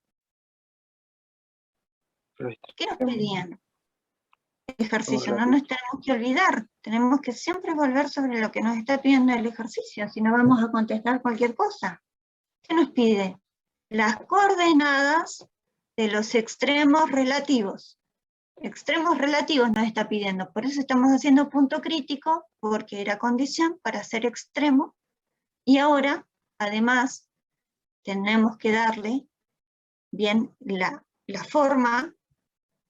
¿Qué nos pedían? El ejercicio, no nos tenemos que olvidar, tenemos que siempre volver sobre lo que nos está pidiendo el ejercicio, si no vamos a contestar cualquier cosa. ¿Qué nos pide? Las coordenadas de los extremos relativos. Extremos relativos nos está pidiendo, por eso estamos haciendo punto crítico, porque era condición para ser extremo, y ahora, además, tenemos que darle bien la forma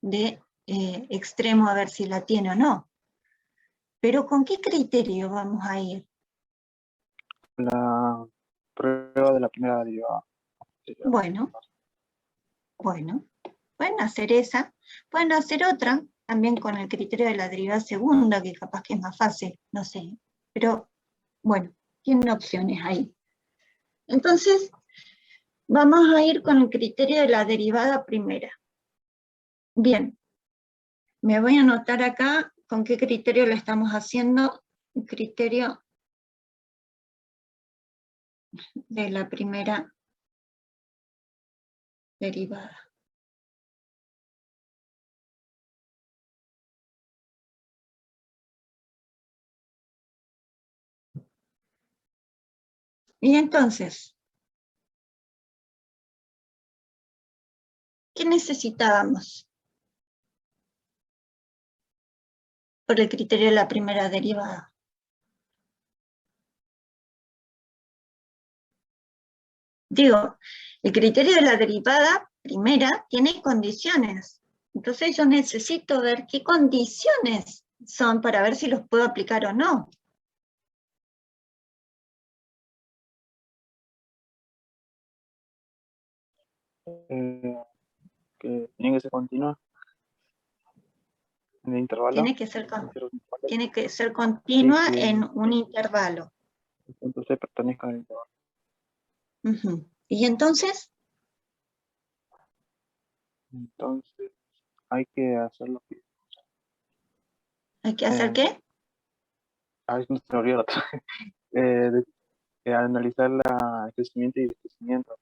de extremo a ver si la tiene o no. Pero ¿con qué criterio vamos a ir? La prueba de la primera derivada. Bueno, pueden hacer esa, pueden hacer otra, también con el criterio de la derivada segunda, que capaz que es más fácil, no sé. Pero, bueno, tienen opciones ahí. Entonces, vamos a ir con el criterio de la derivada primera. Bien, me voy a anotar acá con qué criterio lo estamos haciendo. El criterio de la primera derivada. Y entonces, ¿qué necesitábamos por el criterio de la primera derivada? Digo, el criterio de la derivada primera tiene condiciones. Entonces yo necesito ver qué condiciones son para ver si los puedo aplicar o no. Que tiene que ser continua en el intervalo. Tiene que ser continua Sí, que en un intervalo. entonces pertenezca al intervalo. ¿Y entonces? Entonces hay que hacer lo que... ¿Hay que hacer qué? A veces no se me olvida otra. Analizar el crecimiento y el decrecimiento.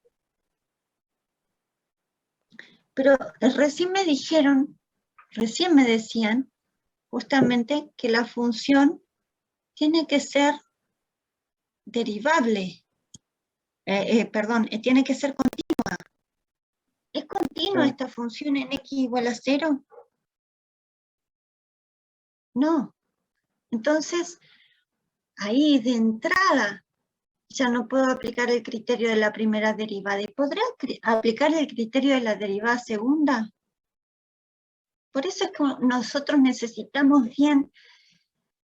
Pero recién me decían justamente que la función tiene que ser derivable. Tiene que ser continua. ¿Es continua esta función en x igual a 0? No. Entonces, ahí de entrada ya no puedo aplicar el criterio de la primera derivada. ¿Y podré aplicar el criterio de la derivada segunda? Por eso es que nosotros necesitamos bien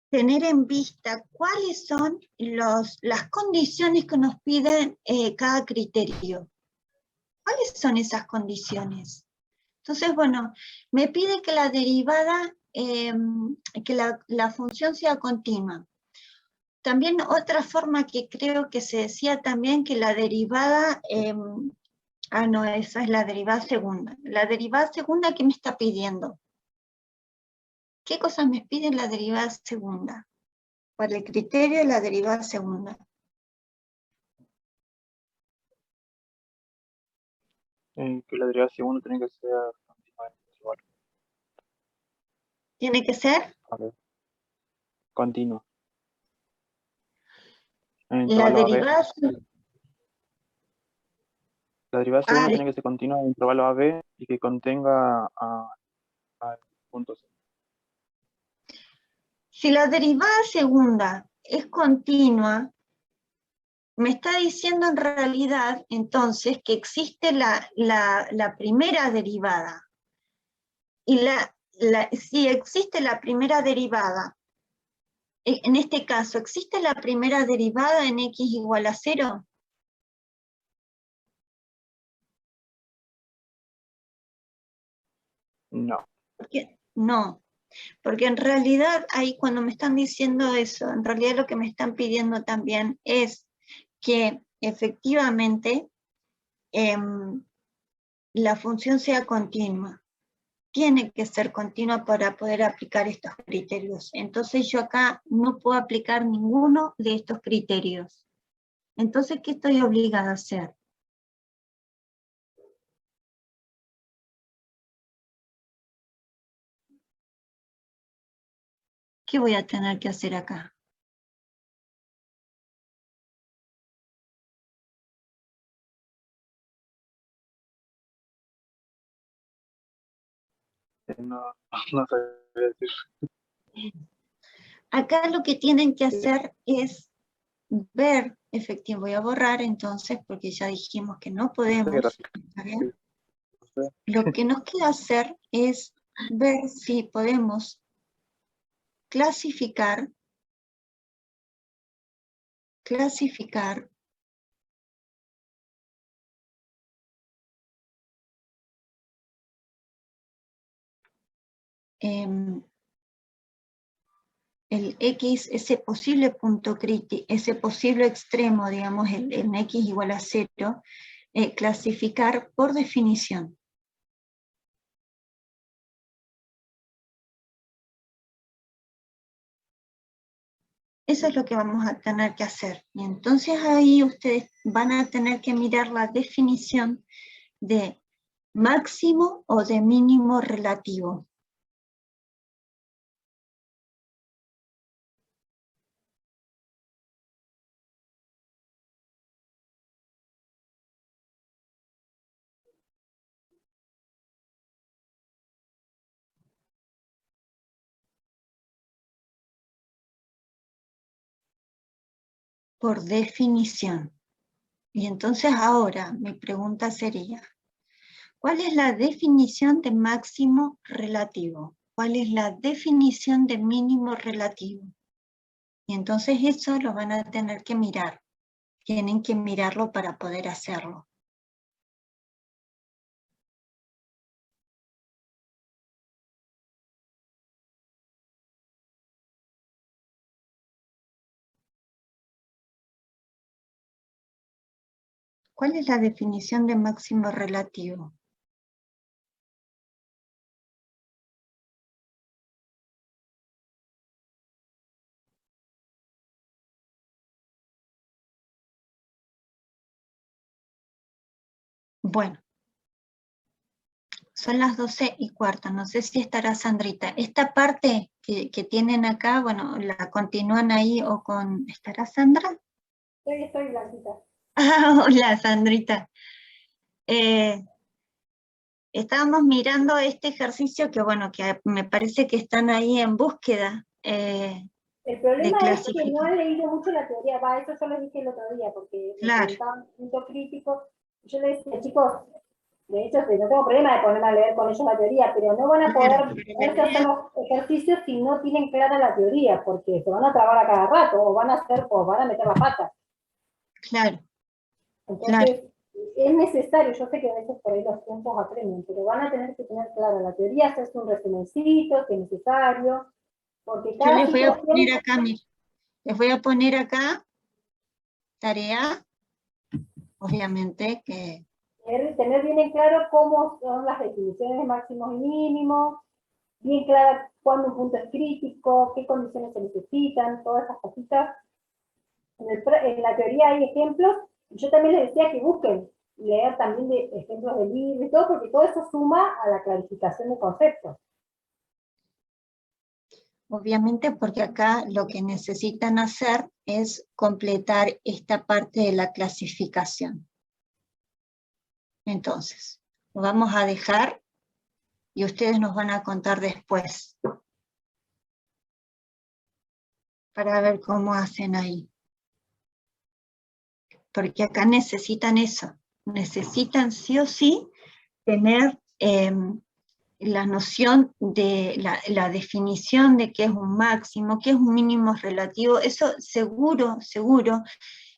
tener en vista cuáles son las condiciones que nos piden cada criterio. ¿Cuáles son esas condiciones? Entonces, bueno, me pide que la derivada, que la función sea continua. También otra forma que creo que se decía también que la derivada, no, esa es la derivada segunda. La derivada segunda, ¿qué me está pidiendo? ¿Qué cosas me pide la derivada segunda? Para el criterio de la derivada segunda. Que la derivada segunda tiene que ser continua. ¿Tiene que ser? A ver. Continua. La derivada segunda tiene que ser continua en el intervalo AB y que contenga al punto C. Si la derivada segunda es continua, me está diciendo en realidad entonces que existe la primera derivada. Y si existe la primera derivada, en este caso, ¿existe la primera derivada en x igual a 0? No. No, porque en realidad ahí cuando me están diciendo eso, en realidad lo que me están pidiendo también es que efectivamente la función sea continua. Tiene que ser continua para poder aplicar estos criterios. Entonces yo acá no puedo aplicar ninguno de estos criterios. Entonces, ¿qué estoy obligada a hacer? ¿Qué voy a tener que hacer acá? No sabía decir. Acá lo que tienen que hacer es ver, efectivamente, voy a borrar entonces, porque ya dijimos que no podemos. ¿Está bien? Lo que nos queda hacer es ver si podemos clasificar el X, ese posible punto crítico, ese posible extremo, digamos, en X igual a 0, clasificar por definición. Eso es lo que vamos a tener que hacer. Y entonces ahí ustedes van a tener que mirar la definición de máximo o de mínimo relativo. Por definición. Y entonces ahora mi pregunta sería, ¿cuál es la definición de máximo relativo? ¿Cuál es la definición de mínimo relativo? Y entonces eso lo van a tener que mirar. Tienen que mirarlo para poder hacerlo. ¿Cuál es la definición de máximo relativo? Bueno, son las 12:15, no sé si estará Sandrita. Esta parte que tienen acá, bueno, la continúan ahí o con... ¿Estará Sandra? Estoy Blanquita. Ah, hola Sandrita. Estábamos mirando este ejercicio que, bueno, que me parece que están ahí en búsqueda El de problema es que no clasificar. he leído mucho la teoría, eso yo les dije el otro día, porque me Claro. preguntaban un punto crítico. Yo les decía, chicos, de hecho no tengo problema de ponerme a leer con ellos la teoría, pero no van a poder ponerse a hacer los ejercicios si no tienen clara la teoría, porque se van a trabar a cada rato, o van a meter la pata. Claro. Entonces, es necesario, yo sé que a veces por ahí los tiempos apremian, pero van a tener que tener clara la teoría, hacerse un resumencito, que es necesario, porque Yo cada les voy a situación... poner acá, miren, les voy a poner acá tarea, obviamente que... Tener bien en claro cómo son las definiciones de máximos y mínimos, bien clara cuándo un punto es crítico, qué condiciones se necesitan, todas esas cositas. En la teoría hay ejemplos, y yo también les decía que busquen leer también de ejemplos de libros y todo, porque todo eso suma a la clarificación de conceptos. Obviamente porque acá lo que necesitan hacer es completar esta parte de la clasificación. Entonces, lo vamos a dejar y ustedes nos van a contar después para ver cómo hacen ahí. Porque acá necesitan eso, necesitan sí o sí tener la noción de la definición de qué es un máximo, qué es un mínimo relativo. Eso seguro,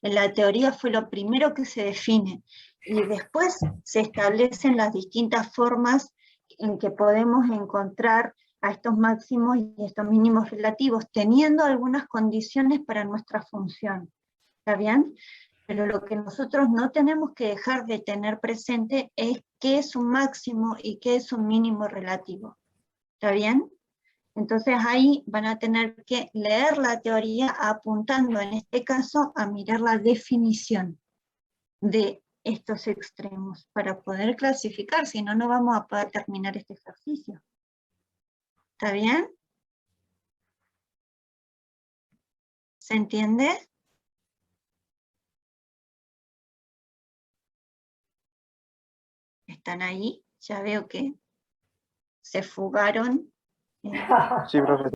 en la teoría fue lo primero que se define, y después se establecen las distintas formas en que podemos encontrar a estos máximos y estos mínimos relativos, teniendo algunas condiciones para nuestra función. ¿Está bien? Pero lo que nosotros no tenemos que dejar de tener presente es qué es un máximo y qué es un mínimo relativo. ¿Está bien? Entonces ahí van a tener que leer la teoría apuntando en este caso a mirar la definición de estos extremos para poder clasificar, si no, no vamos a poder terminar este ejercicio. ¿Está bien? ¿Se entiende? ¿Están ahí? Ya veo que se fugaron. Sí, profe.